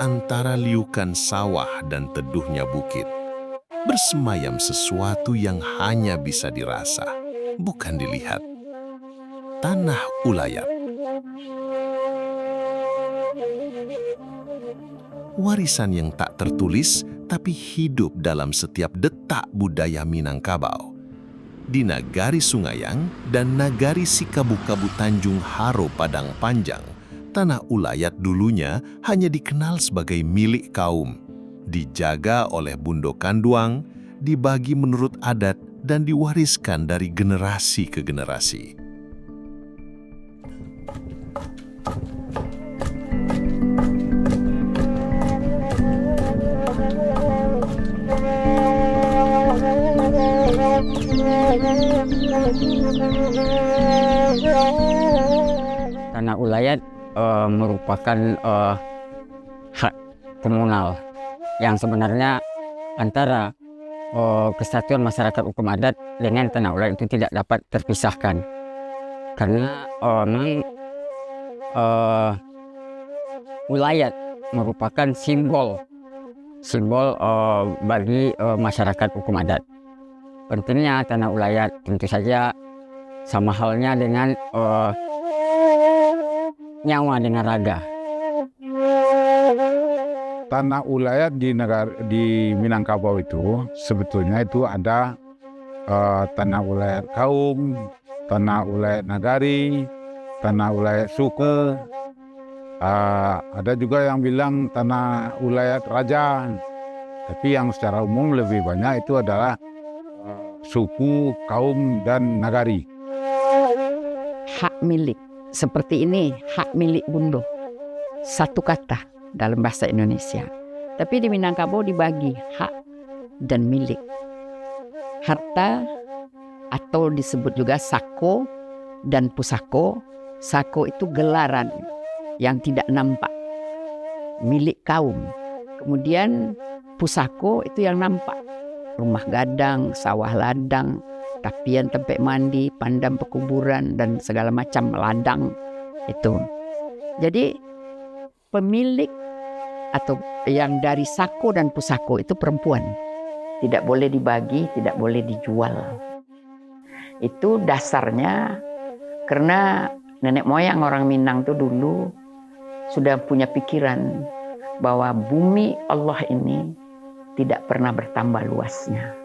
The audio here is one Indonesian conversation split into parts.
antara liukan sawah dan teduhnya bukit, bersemayam sesuatu yang hanya bisa dirasa, bukan dilihat. Tanah Ulayat. Warisan yang tak tertulis tapi hidup dalam setiap detak budaya Minangkabau. Di Nagari Sungayang dan Nagari Sikabu-Kabu Tanjung Haro Padang Panjang, Tanah Ulayat dulunya hanya dikenal sebagai milik kaum, dijaga oleh Bundo Kanduang, dibagi menurut adat dan diwariskan dari generasi ke generasi. Tanah Ulayat merupakan hak komunal yang sebenarnya antara kesatuan masyarakat hukum adat dengan Tanah Ulayat itu tidak dapat terpisahkan, karena memang Ulayat merupakan simbol bagi masyarakat hukum adat. Pentingnya Tanah Ulayat tentu saja sama halnya dengan nyawa dengan raga. Tanah Ulayat di Minangkabau itu sebetulnya itu ada Tanah Ulayat kaum, Tanah Ulayat nagari, Tanah Ulayat suku. Ada juga yang bilang Tanah Ulayat raja. Tapi yang secara umum lebih banyak itu adalah suku, kaum, dan nagari. Hak milik seperti ini, hak milik Bundo, satu kata dalam bahasa Indonesia. Tapi di Minangkabau dibagi hak dan milik. Harta atau disebut juga sako dan pusako. Sako itu gelaran yang tidak nampak, milik kaum. Kemudian pusako itu yang nampak, rumah gadang, sawah ladang, tapian tempat mandi, pandam pekuburan, dan segala macam ladang itu. Jadi pemilik atau yang dari sako dan pusako itu perempuan. Tidak boleh dibagi, tidak boleh dijual. Itu dasarnya karena nenek moyang orang Minang itu dulu sudah punya pikiran bahwa bumi Allah ini tidak pernah bertambah luasnya.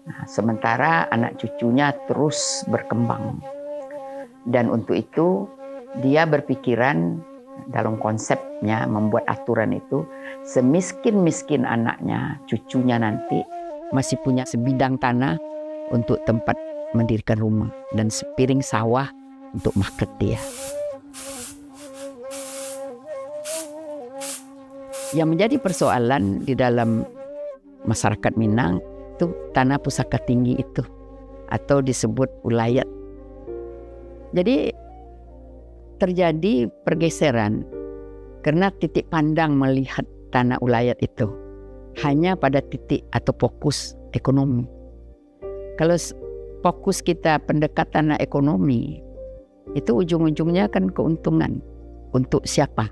Nah, sementara anak cucunya terus berkembang. Dan untuk itu dia berpikiran dalam konsepnya membuat aturan itu, semiskin-miskin anaknya, cucunya nanti masih punya sebidang tanah untuk tempat mendirikan rumah dan sepiring sawah untuk market dia. Yang menjadi persoalan di dalam masyarakat Minang itu tanah pusaka tinggi itu, atau disebut ulayat. Jadi terjadi pergeseran karena titik pandang melihat tanah ulayat itu hanya pada titik atau fokus ekonomi. Kalau fokus kita pendekatan ekonomi, itu ujung-ujungnya kan keuntungan untuk siapa?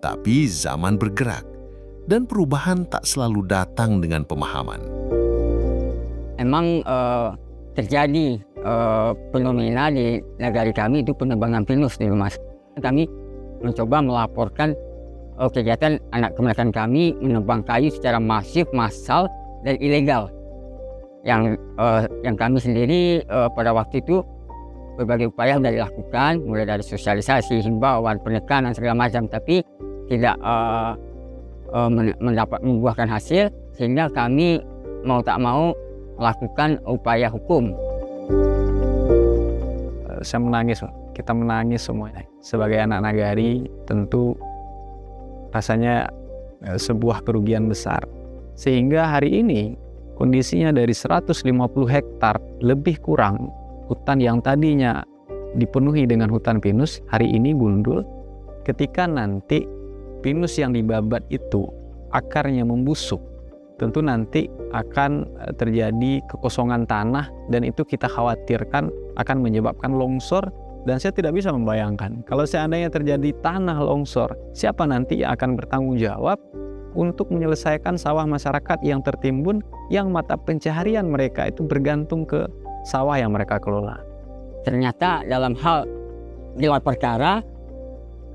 Tapi zaman bergerak dan perubahan tak selalu datang dengan pemahaman. Emang terjadi fenomena di negara kami itu penebangan pinus di rumah. Kami mencoba melaporkan kegiatan anak kemerdekaan kami menebang kayu secara masif, massal, dan ilegal. Yang kami sendiri pada waktu itu berbagai upaya sudah dilakukan, mulai dari sosialisasi, himbauan, penekanan segala macam, tapi tidak membuahkan hasil, sehingga kami mau tak mau melakukan upaya hukum. Saya menangis, kita menangis semuanya. Sebagai anak nagari tentu rasanya sebuah kerugian besar. Sehingga hari ini kondisinya dari 150 hektar lebih kurang hutan yang tadinya dipenuhi dengan hutan pinus, hari ini gundul. Ketika nanti pinus yang dibabat itu akarnya membusuk, tentu nanti akan terjadi kekosongan tanah, dan itu kita khawatirkan akan menyebabkan longsor Dan saya tidak bisa membayangkan kalau seandainya terjadi tanah longsor, siapa nanti yang akan bertanggung jawab untuk menyelesaikan sawah masyarakat yang tertimbun, yang mata pencaharian mereka itu bergantung ke sawah yang mereka kelola. Ternyata dalam hal gelar perkara,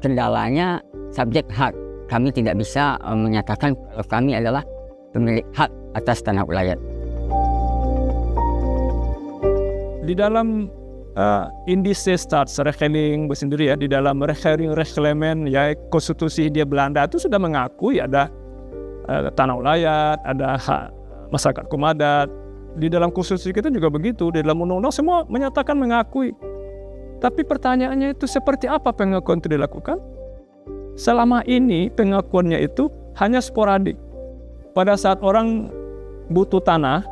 kendalanya subjek hak. Kami tidak bisa menyatakan kalau kami adalah pemilik hak atas tanah ulayat. Di dalam indise staatsrechtelijk sendiri ya, di dalam regering ya konstitusi dia Belanda itu sudah mengakui ada tanah ulayat, ada hak masyarakat komadat. Di dalam konstitusi kita juga begitu, di dalam undang-undang semua menyatakan mengakui. Tapi pertanyaannya itu seperti apa pengakuan itu dilakukan? Selama ini pengakuannya itu hanya sporadik. Pada saat orang butuh tanah,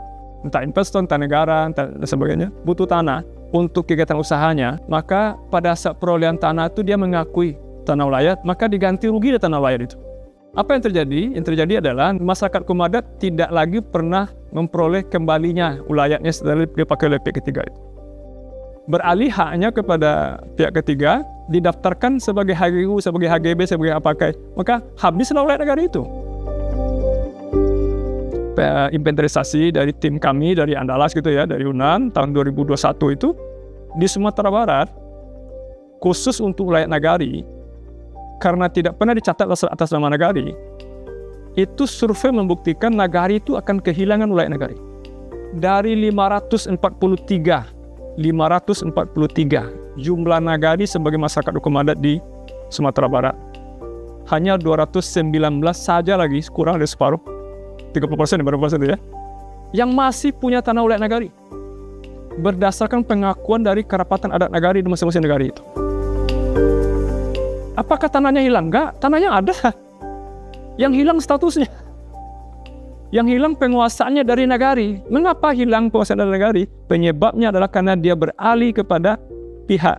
entah investor, entah negara, entah dan sebagainya, butuh tanah untuk kegiatan usahanya, maka pada saat perolehan tanah itu dia mengakui tanah ulayat, maka diganti rugi dari tanah ulayat itu. Apa yang terjadi? Yang terjadi adalah masyarakat komadat tidak lagi pernah memperoleh kembalinya ulayatnya setelah dipakai oleh pihak ketiga itu. Beralih haknya kepada pihak ketiga, didaftarkan sebagai HGU, sebagai HGB, sebagai apakai, maka habislah ulayat negara itu. Inventarisasi dari tim kami dari Andalas gitu ya, dari UNAN tahun 2021 itu di Sumatera Barat khusus untuk ulayat nagari, karena tidak pernah dicatat atas nama nagari, itu survei membuktikan nagari itu akan kehilangan ulayat nagari. Dari 543 jumlah nagari sebagai masyarakat hukum adat di Sumatera Barat, hanya 219 saja lagi, kurang dari separuh, 30% ya, yang masih punya tanah ulayat nagari berdasarkan pengakuan dari kerapatan adat nagari di masing-masing negari itu. Apakah tanahnya hilang? Enggak, tanahnya ada. Yang hilang statusnya, yang hilang penguasaannya dari nagari. Mengapa hilang penguasaan dari nagari? Penyebabnya adalah karena dia beralih kepada pihak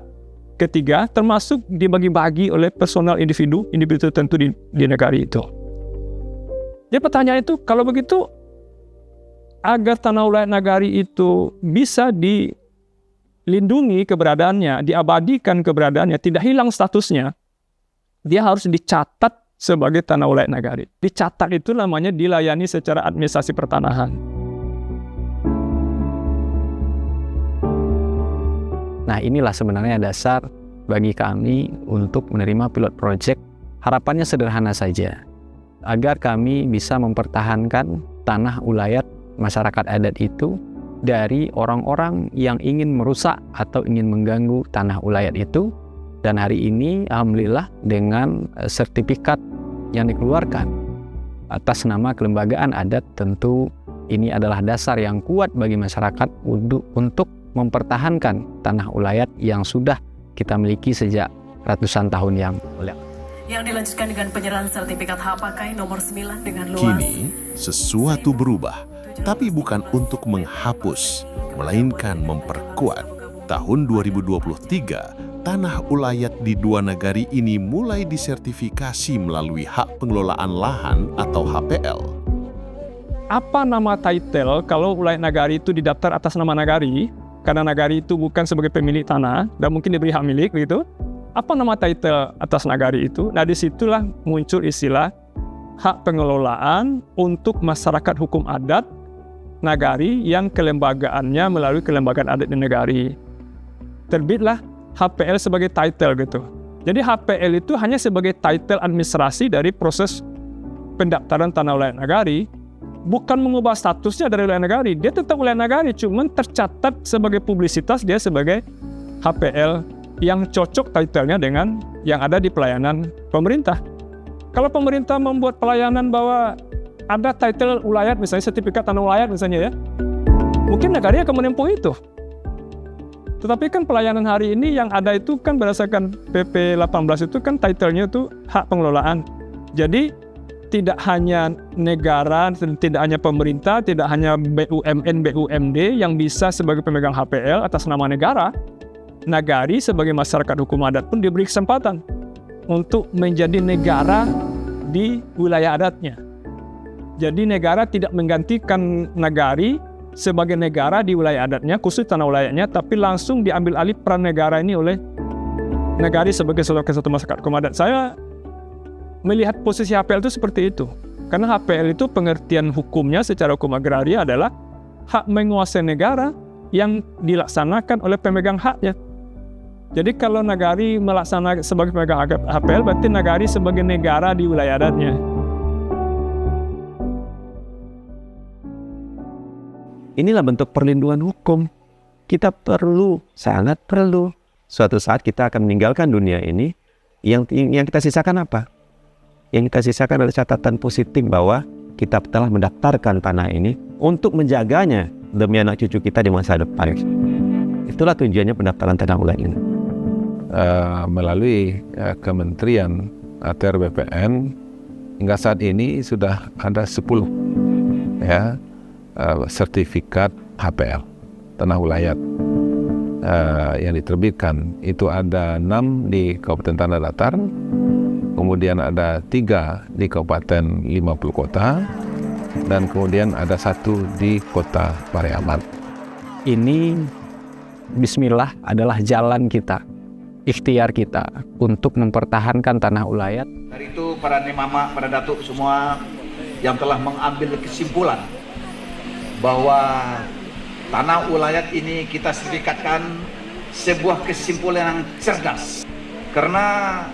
ketiga, termasuk dibagi-bagi oleh personal individu tertentu di negari itu. Jadi pertanyaan itu, kalau begitu, agar tanah ulayat nagari itu bisa dilindungi keberadaannya, diabadikan keberadaannya, tidak hilang statusnya, dia harus dicatat sebagai tanah ulayat nagari. Dicatat itu namanya dilayani secara administrasi pertanahan. Nah, inilah sebenarnya dasar bagi kami untuk menerima pilot project. Harapannya sederhana saja, agar kami bisa mempertahankan tanah ulayat masyarakat adat itu dari orang-orang yang ingin merusak atau ingin mengganggu tanah ulayat itu. Dan hari ini alhamdulillah dengan sertifikat yang dikeluarkan atas nama kelembagaan adat, tentu ini adalah dasar yang kuat bagi masyarakat untuk mempertahankan tanah ulayat yang sudah kita miliki sejak ratusan tahun yang lalu. Yang dilanjutkan dengan penyerahan sertifikat hak pakai nomor 9 dengan luas. Kini, sesuatu berubah, tapi bukan untuk menghapus, melainkan memperkuat. Tahun 2023, tanah ulayat di dua nagari ini mulai disertifikasi melalui hak pengelolaan lahan atau HPL. Apa nama title kalau ulayat nagari itu didaftar atas nama nagari, karena nagari itu bukan sebagai pemilik tanah dan mungkin diberi hak milik begitu? Apa nama title atas nagari itu? Nah, disitulah muncul istilah hak pengelolaan untuk masyarakat hukum adat nagari yang kelembagaannya melalui kelembagaan adat di nagari. Terbitlah HPL sebagai title gitu. Jadi HPL itu hanya sebagai title administrasi dari proses pendaftaran tanah ulayat nagari, bukan mengubah statusnya dari ulayat nagari. Dia tetap ulayat nagari, cuman tercatat sebagai publisitas dia sebagai HPL yang cocok title-nya dengan yang ada di pelayanan pemerintah. Kalau pemerintah membuat pelayanan bahwa ada title ulayat, misalnya sertifikat tanah ulayat misalnya ya, mungkin negara akan menempuh itu. Tetapi kan pelayanan hari ini yang ada itu kan berdasarkan PP 18 itu kan title-nya itu hak pengelolaan. Jadi tidak hanya negara, tidak hanya pemerintah, tidak hanya BUMN, BUMD yang bisa sebagai pemegang HPL atas nama negara. Nagari sebagai masyarakat hukum adat pun diberi kesempatan untuk menjadi negara di wilayah adatnya. Jadi negara tidak menggantikan nagari sebagai negara di wilayah adatnya, khusus tanah ulayatnya, tapi langsung diambil alih peran negara ini oleh Nagari sebagai salah satu masyarakat kaum adat. Saya melihat posisi HPL itu seperti itu. Karena HPL itu pengertian hukumnya secara hukum agraria adalah hak menguasai negara yang dilaksanakan oleh pemegang haknya. Jadi kalau nagari melaksanakan sebagai pemegang HPL, berarti nagari sebagai negara di wilayah adatnya. Inilah bentuk perlindungan hukum. Kita perlu, sangat perlu. Suatu saat kita akan meninggalkan dunia ini, yang kita sisakan apa? Yang kita sisakan adalah catatan positif bahwa kita telah mendaftarkan tanah ini untuk menjaganya demi anak cucu kita di masa depan. Itulah tujuannya pendaftaran tanah ulayat ini. Melalui Kementerian ATR BPN hingga saat ini sudah ada 10 sertifikat HPL tanah ulayat yang diterbitkan. Itu ada 6 di Kabupaten Tanah Datar, kemudian ada 3 di Kabupaten 50 Kota, dan kemudian ada 1 di Kota Pariaman. Ini bismillah adalah jalan kita, ikhtiar kita untuk mempertahankan tanah ulayat. Dari itu para nimama, para datuk semua yang telah mengambil kesimpulan bahwa tanah ulayat ini kita sertifikatkan sebuah kesimpulan yang cerdas. Karena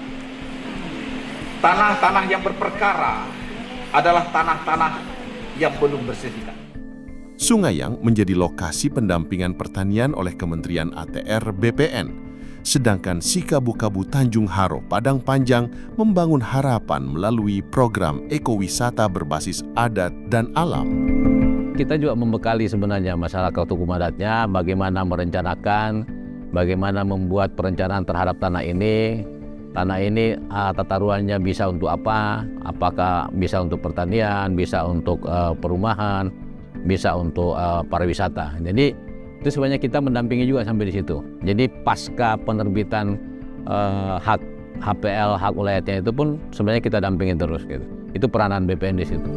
tanah-tanah yang berperkara adalah tanah-tanah yang belum bersertifikat. Sungayang menjadi lokasi pendampingan pertanian oleh Kementerian ATR BPN, sedangkan Sikabu-Kabu Tanjung Haro Padang Panjang membangun harapan melalui program ekowisata berbasis adat dan alam. Kita juga membekali sebenarnya masyarakat hukum adatnya bagaimana merencanakan, bagaimana membuat perencanaan terhadap tanah ini. Tanah ini tata ruangnya bisa untuk apa? Apakah bisa untuk pertanian, bisa untuk perumahan, bisa untuk pariwisata. Jadi itu sebenarnya kita mendampingi juga sampai di situ. Jadi pasca penerbitan hak HPL, hak ulayatnya itu pun sebenarnya kita dampingin terus gitu. Itu peranan BPN di situ.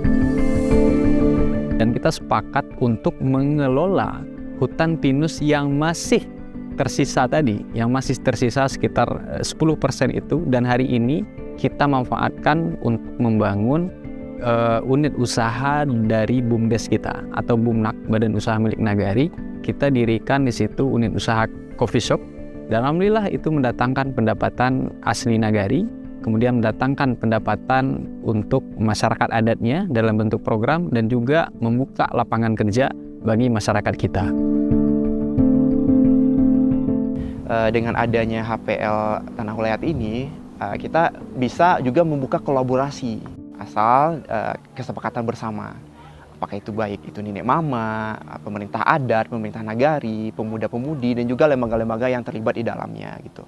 Dan kita sepakat untuk mengelola hutan pinus yang masih tersisa tadi, yang masih tersisa sekitar 10% itu, dan hari ini kita manfaatkan untuk membangun unit usaha dari BUMDes kita atau BUMNAK, Badan Usaha Milik Nagari. Kita dirikan di situ unit usaha coffee shop, dan alhamdulillah itu mendatangkan pendapatan asli Nagari, kemudian mendatangkan pendapatan untuk masyarakat adatnya dalam bentuk program, dan juga membuka lapangan kerja bagi masyarakat kita. Dengan adanya HPL Tanah Ulayat ini, kita bisa juga membuka kolaborasi asal kesepakatan bersama. Apakah itu baik itu nenek mama, pemerintah adat, pemerintah nagari, pemuda-pemudi, dan juga lembaga-lembaga yang terlibat di dalamnya gitu.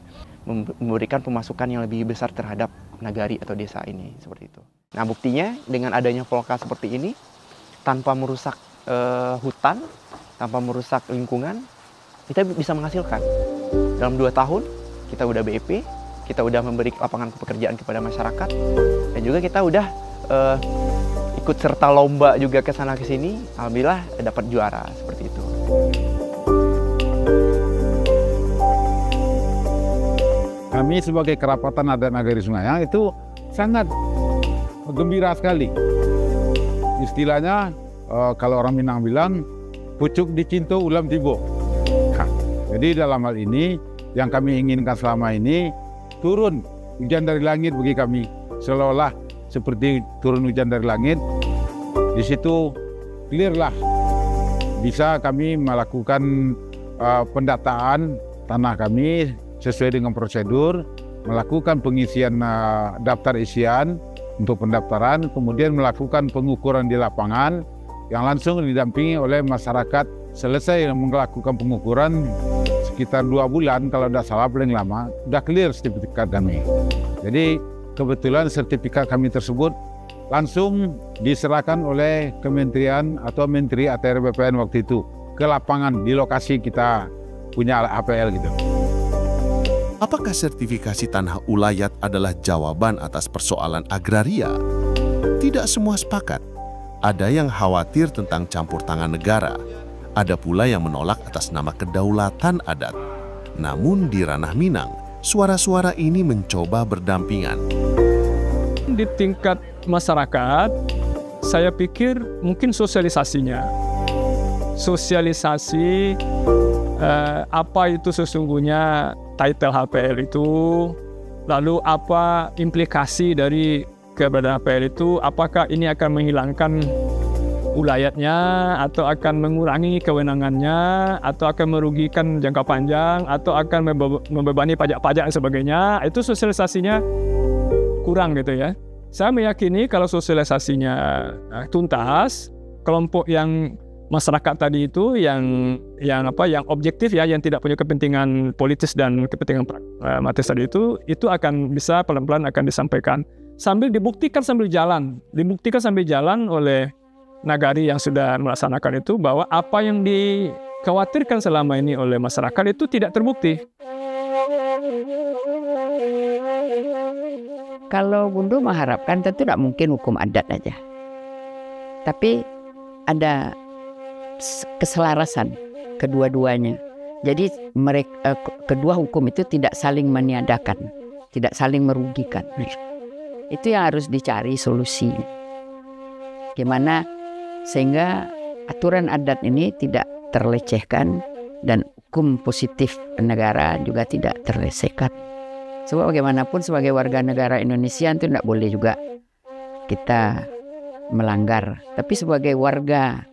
Memberikan pemasukan yang lebih besar terhadap nagari atau desa ini, seperti itu. Nah, buktinya dengan adanya Volka seperti ini, tanpa merusak hutan, tanpa merusak lingkungan, kita bisa menghasilkan. Dalam 2 tahun kita udah BEP, kita udah memberi lapangan pekerjaan kepada masyarakat, dan juga kita udah ikut serta lomba juga ke sana ke sini, alhamdulillah dapat juara seperti itu. Kami sebagai kerapatan adat Nagari Sungayang itu sangat gembira sekali. Istilahnya kalau orang Minang bilang pucuk dicinto ulam tibo. Jadi dalam hal ini yang kami inginkan selama ini turun hujan dari langit bagi kami, seolah-olah seperti turun hujan dari langit. Di situ clear lah, bisa kami melakukan pendataan tanah kami sesuai dengan prosedur, melakukan pengisian daftar isian untuk pendaftaran, kemudian melakukan pengukuran di lapangan yang langsung didampingi oleh masyarakat. Selesai melakukan pengukuran sekitar 2 bulan, kalau tidak salah paling lama, sudah clear sertifikat kami. Jadi kebetulan sertifikat kami tersebut langsung diserahkan oleh Kementerian atau Menteri ATR BPN waktu itu ke lapangan di lokasi kita punya APL gitu. Apakah sertifikasi tanah ulayat adalah jawaban atas persoalan agraria? Tidak semua sepakat. Ada yang khawatir tentang campur tangan negara. Ada pula yang menolak atas nama kedaulatan adat. Namun di ranah Minang, suara-suara ini mencoba berdampingan. Di tingkat masyarakat, saya pikir mungkin sosialisasinya. Sosialisasi apa itu sesungguhnya title HPL itu, lalu apa implikasi dari keberadaan HPL itu, apakah ini akan menghilangkan ulayatnya, atau akan mengurangi kewenangannya, atau akan merugikan jangka panjang, atau akan membebani pajak-pajak dan sebagainya. Itu sosialisasinya kurang gitu ya. Saya meyakini kalau sosialisasinya tuntas, kelompok yang masyarakat tadi itu yang objektif ya, yang tidak punya kepentingan politis dan kepentingan pragmatis tadi itu akan bisa pelan-pelan akan disampaikan sambil dibuktikan sambil jalan oleh nagari yang sudah melaksanakan itu, bahwa apa yang dikhawatirkan selama ini oleh masyarakat itu tidak terbukti. Kalau Bundo mengharapkan tentu tidak mungkin hukum adat aja. Tapi ada keselarasan kedua-duanya. Jadi mereka kedua hukum itu tidak saling meniadakan, tidak saling merugikan. Itu yang harus dicari solusinya. Gimana sehingga aturan adat ini tidak terlecehkan dan hukum positif negara juga tidak terlecehkan. Sebab bagaimanapun sebagai warga negara Indonesia itu tidak boleh juga kita melanggar. Tapi sebagai warga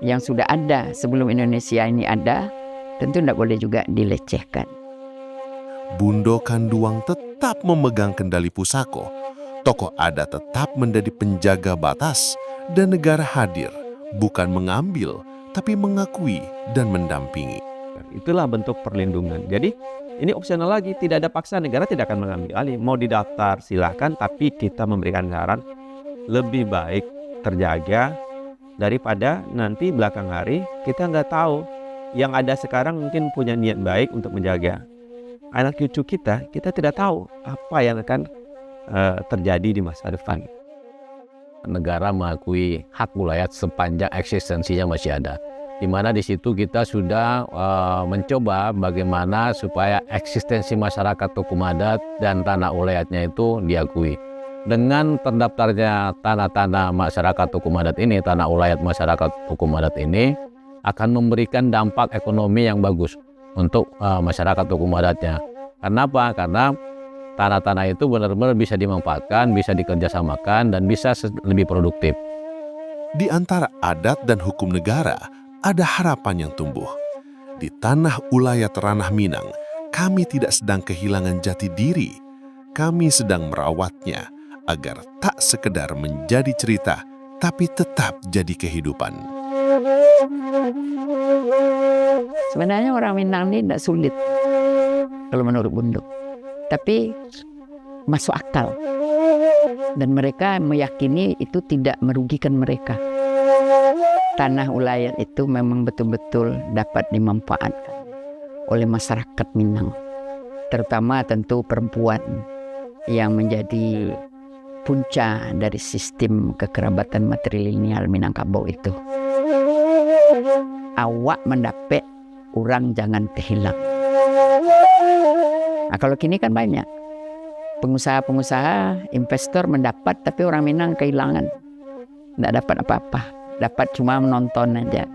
yang sudah ada sebelum Indonesia ini ada, tentu tidak boleh juga dilecehkan. Bundo Kanduang tetap memegang kendali pusako. Tokoh adat tetap menjadi penjaga batas dan negara hadir, bukan mengambil, tapi mengakui dan mendampingi. Itulah bentuk perlindungan. Jadi ini opsional lagi, tidak ada paksa, negara tidak akan mengambil alih. Mau didaftar silahkan, tapi kita memberikan saran lebih baik terjaga daripada nanti belakang hari kita nggak tahu. Yang ada sekarang mungkin punya niat baik untuk menjaga. Anak cucu kita tidak tahu apa yang akan terjadi di masa depan. Negara mengakui hak wilayah sepanjang eksistensinya masih ada. Di mana di situ kita sudah mencoba bagaimana supaya eksistensi masyarakat hukum adat dan tanah ulayatnya itu diakui. Dengan terdaftarnya tanah-tanah masyarakat hukum adat ini, tanah ulayat masyarakat hukum adat ini akan memberikan dampak ekonomi yang bagus untuk masyarakat hukum adatnya. Kenapa? Karena tanah-tanah itu benar-benar bisa dimanfaatkan, bisa dikerjasamakan, dan bisa lebih produktif. Di antara adat dan hukum negara, ada harapan yang tumbuh. Di tanah ulayat ranah Minang, kami tidak sedang kehilangan jati diri. Kami sedang merawatnya agar tak sekedar menjadi cerita, tapi tetap jadi kehidupan. Sebenarnya orang Minang ini tidak sulit kalau menurut Bundo. Tapi masuk akal. Dan mereka meyakini itu tidak merugikan mereka. Tanah ulayat itu memang betul-betul dapat dimanfaatkan oleh masyarakat Minang. Terutama tentu perempuan yang menjadi punca dari sistem kekerabatan matrilineal Minangkabau itu. Awak mendapat, orang jangan kehilang. Nah, kalau kini kan banyak pengusaha-pengusaha, investor mendapat tapi orang Minang kehilangan. Tidak dapat apa-apa, dapat cuma menonton aja.